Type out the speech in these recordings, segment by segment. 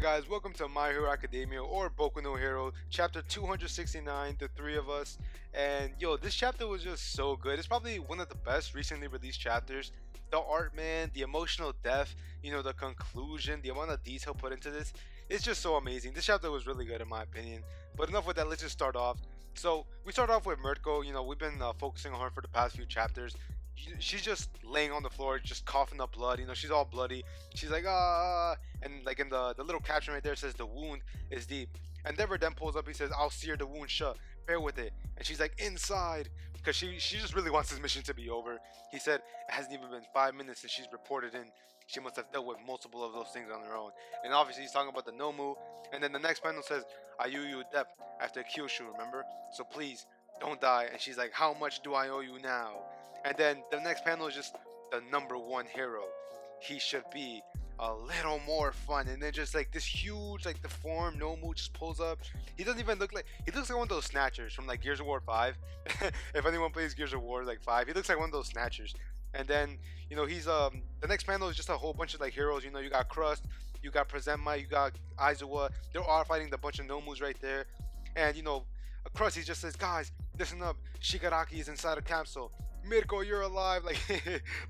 guys? Welcome to My Hero Academia or Boku no Hero, chapter 269, the three of us. And yo, this chapter was just so good. It's probably one of the best recently released chapters. The art, man, the emotional depth, the conclusion, the amount of detail put into this, it's just so amazing. This chapter was really good in my opinion. But enough with that, let's just start off. So we start off with Mirko. We've been focusing on her for the past few chapters. She's just laying on the floor, just coughing up blood. She's all bloody. She's like, ah, and like in the little caption right there, it says the wound is deep. Endeavor then pulls up. He says, I'll sear the wound shut. Bear with it. And she's like, inside, because she just really wants this mission to be over. He said it hasn't even been 5 minutes since she's reported in. She must have dealt with multiple of those things on her own. And obviously he's talking about the Nomu. And then the next panel says, I owe you a debt after Kyushu, remember? So please don't die. And she's like, how much do I owe you now? And then the next panel is just the #1 hero. He should be a little more fun. And then just like this huge, like deformed Nomu just pulls up. He doesn't even look like, he looks like one of those snatchers from like Gears of War 5. If anyone plays Gears of War like 5, he looks like one of those snatchers. And then he's the next panel is just a whole bunch of like heroes. You got Crust, you got Presema, you got Aizawa. They're all fighting the bunch of Nomus right there. And Crust, he just says, guys, listen up, Shigaraki is inside a capsule. Mirko, you're alive. Like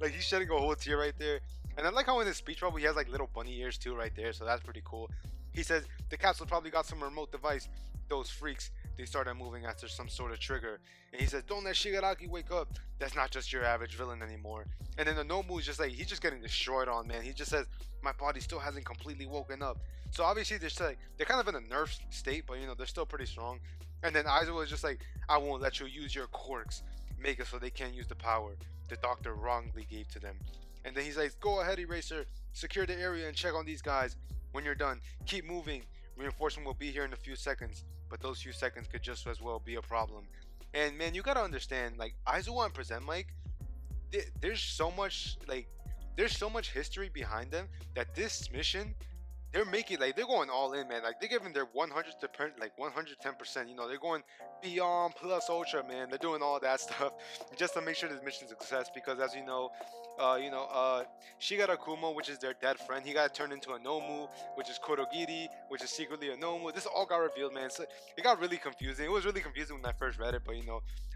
like he's shedding a whole tear right there. And I like how in his speech bubble he has like little bunny ears too right there, so that's pretty cool. He says the capsule probably got some remote device. Those freaks, they started moving after some sort of trigger. And he says, don't let Shigaraki wake up. That's not just your average villain anymore. And then the Nomu is just like, he's just getting destroyed on, man. He just says, my body still hasn't completely woken up. So obviously they're kind of in a nerf state, but they're still pretty strong. And then Aizawa is just like, I won't let you use your quirks. Make it so they can't use the power the doctor wrongly gave to them. And then he's like, go ahead, Eraser, secure the area and check on these guys. When you're done, keep moving. Reinforcement will be here in a few seconds, but those few seconds could just as well be a problem. And man, you gotta understand, like Aizawa and Present Mike, there's so much history behind them that this mission, they're making, like, they're going all in, man. Like, they're giving their 110%, they're going beyond plus ultra, man. They're doing all that stuff just to make sure this mission is a success. Because as Shigaraki, which is their dead friend, he got turned into a Nomu, which is Kurogiri, which is secretly a Nomu. This all got revealed, man. So it got really confusing. It was really confusing when I first read it, but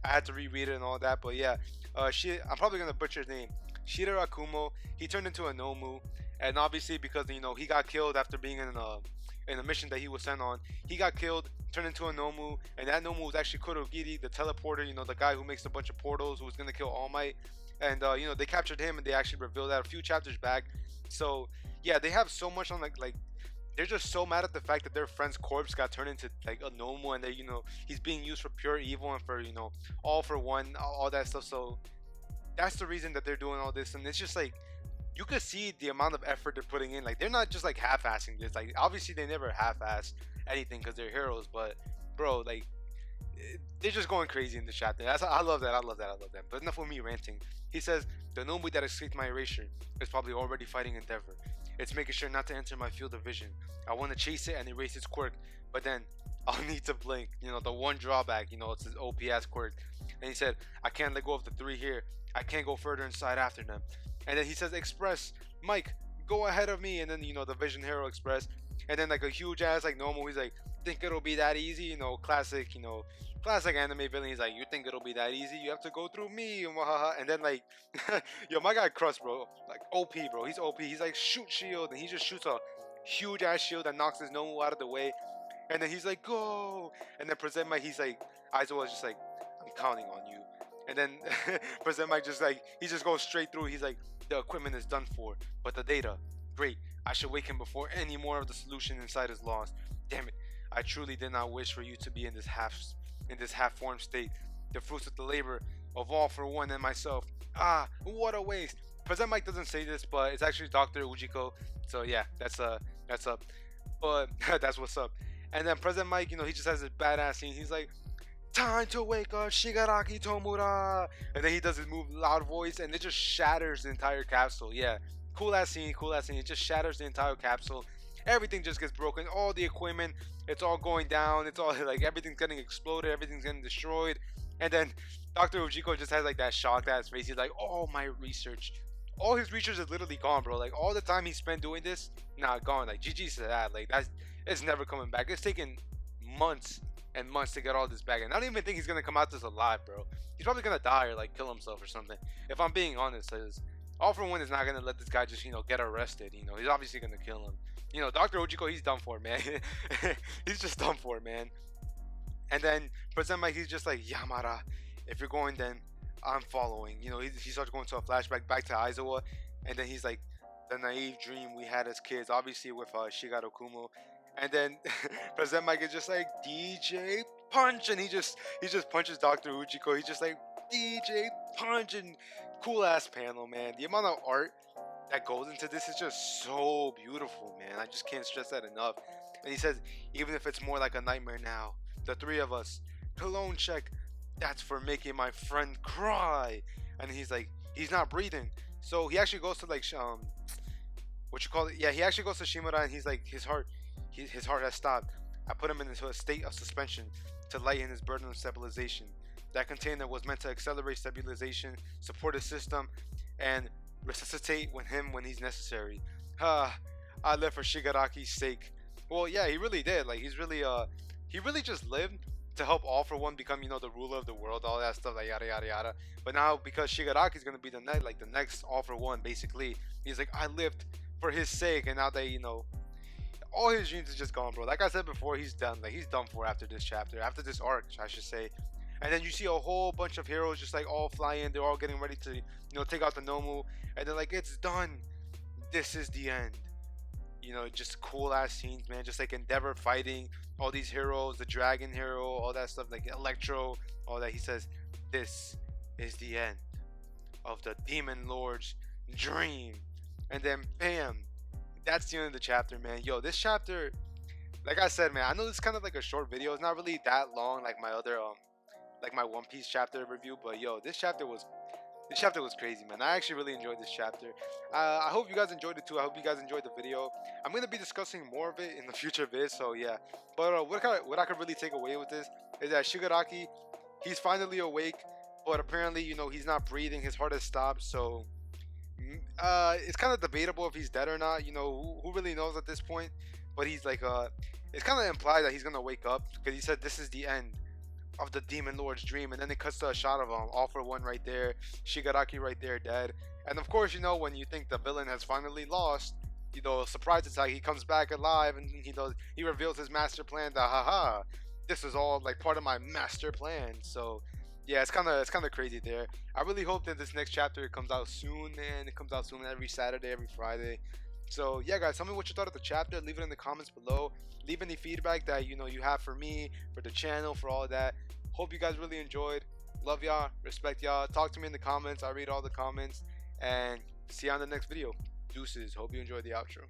I had to reread it and all that. But yeah, I'm probably gonna butcher his name. Shigaraki, he turned into a Nomu. And obviously, because he got killed after being in a mission that he was sent on, he got killed, turned into a Nomu, and that Nomu was actually Kurogiri, the teleporter, the guy who makes a bunch of portals, who was gonna kill All Might. And they captured him, and they actually revealed that a few chapters back. So yeah, they have so much on like they're just so mad at the fact that their friend's corpse got turned into like a Nomu, and they he's being used for pure evil and for all for one, all that stuff. So that's the reason that they're doing all this, and it's just like, you could see the amount of effort they're putting in. Like, they're not just like half-assing this. Like, obviously they never half-ass anything because they're heroes, but bro, like, they're just going crazy in the chapter. I love that. But enough with me ranting. He says the Nomu that escaped my erasure is probably already fighting Endeavor. It's making sure not to enter my field of vision. I want to chase it and erase its quirk, but then I'll need to blink. The one drawback, it's his OPS quirk. And he said, I can't let go of the 3 here. I can't go further inside after them. And then he says, Express, Mike, go ahead of me. And then the Vision Hero Express. And then like a huge ass like normal, he's like, think it'll be that easy? Classic anime villain. He's like, you think it'll be that easy? You have to go through me. And then like, yo, my guy Crust, bro, like OP, bro. He's OP. He's like, shoot shield, and he just shoots a huge ass shield that knocks his Nomu out of the way. And then he's like, go. And then Present Mike, he's like, Aizawa's just like, I'm counting on you. And then Present Mike just like, he just goes straight through. He's like, the equipment is done for, but the data, great. I should wake him before any more of the solution inside is lost. Damn it, I truly did not wish for you to be in this half-formed state. The fruits of the labor of all for one and myself. Ah, what a waste. Present Mike doesn't say this, but it's actually Dr. Ujiko. So yeah, that's up. But that's what's up. And then Present Mike, he just has this badass scene. He's like, time to wake up, Shigaraki Tomura. And then he does his move, loud voice, and it just shatters the entire capsule. Yeah, cool ass scene. It just shatters the entire capsule. Everything just gets broken. All the equipment, it's all going down. It's all like, everything's getting exploded. Everything's getting destroyed. And then Dr. Ujiko just has like that shocked ass face. He's like, all my research, all his research is literally gone, bro. Like all the time he spent doing this, nah, gone. Like GG's to that. Like that's it's never coming back. It's taken months and months to get all this back, and I don't even think he's gonna come out this alive, bro. He's probably gonna die or like kill himself or something. If I'm being honest, because All For One is not gonna let this guy just get arrested. He's obviously gonna kill him. Dr. Ujiko, he's done for, man. He's just done for, man. And then President Mike, he's just like, Yamara, if you're going, then I'm following. He starts going to a flashback back to Aizawa, and then he's like, the naive dream we had as kids, obviously with Shigeru Kumo. And then President Mike is just like, DJ punch, and he just punches Dr. Ujiko. He's just like, DJ punch, and cool ass panel, man. The amount of art that goes into this is just so beautiful, man. I just can't stress that enough. And he says, even if it's more like a nightmare now, the three of us, cologne check, that's for making my friend cry. And he's like, he's not breathing. So he actually goes to like what you call it? Yeah, he actually goes to Shimura, and he's like, his heart has stopped. I put him into a state of suspension to lighten his burden of stabilization. That container was meant to accelerate stabilization, support his system, and resuscitate when he's necessary. I live for Shigaraki's sake. Well, yeah, he really did. Like he really just lived to help All For One become, the ruler of the world, all that stuff, like yada yada yada. But now because Shigaraki's gonna be the next All For One, basically, he's like, I lived for his sake, and now they, all his dreams is just gone, bro. Like I said before, he's done. Like he's done for after this chapter, after this arc, I should say. And then you see a whole bunch of heroes just like all fly in. They're all getting ready to, take out the Nomu, and they're like, it's done. This is the end. Just cool ass scenes, man. Just like Endeavor fighting all these heroes, the Dragon Hero, all that stuff, like Electro, all that. He says, this is the end of the Demon Lord's dream. And then bam, that's the end of the chapter, man. Yo, this chapter, like I said, man, I know this is kind of like a short video. It's not really that long like my other like my One Piece chapter review, but yo, this chapter was crazy, man. I actually really enjoyed this chapter. I hope you guys enjoyed it too. I hope you guys enjoyed the video. I'm gonna be discussing more of it in the future vids, so yeah. But what I could really take away with this is that Shigaraki, he's finally awake, but apparently, he's not breathing. His heart has stopped, so it's kind of debatable if he's dead or not. Who really knows at this point? But he's like, it's kind of implied that he's gonna wake up because he said this is the end of the Demon Lord's dream, and then it cuts to a shot of All For One right there, Shigaraki right there dead. And of course, when you think the villain has finally lost, surprise attack, he comes back alive, and he reveals his master plan that haha, this is all like part of my master plan. So yeah, it's kind of crazy there. I really hope that this next chapter comes out soon, man. It comes out soon, every Saturday, every Friday. So yeah, guys, tell me what you thought of the chapter. Leave it in the comments below. Leave any feedback that you have for me, for the channel, for all that. Hope you guys really enjoyed. Love y'all, respect y'all. Talk to me in the comments. I read all the comments, and see you on the next video. Deuces. Hope you enjoyed the outro.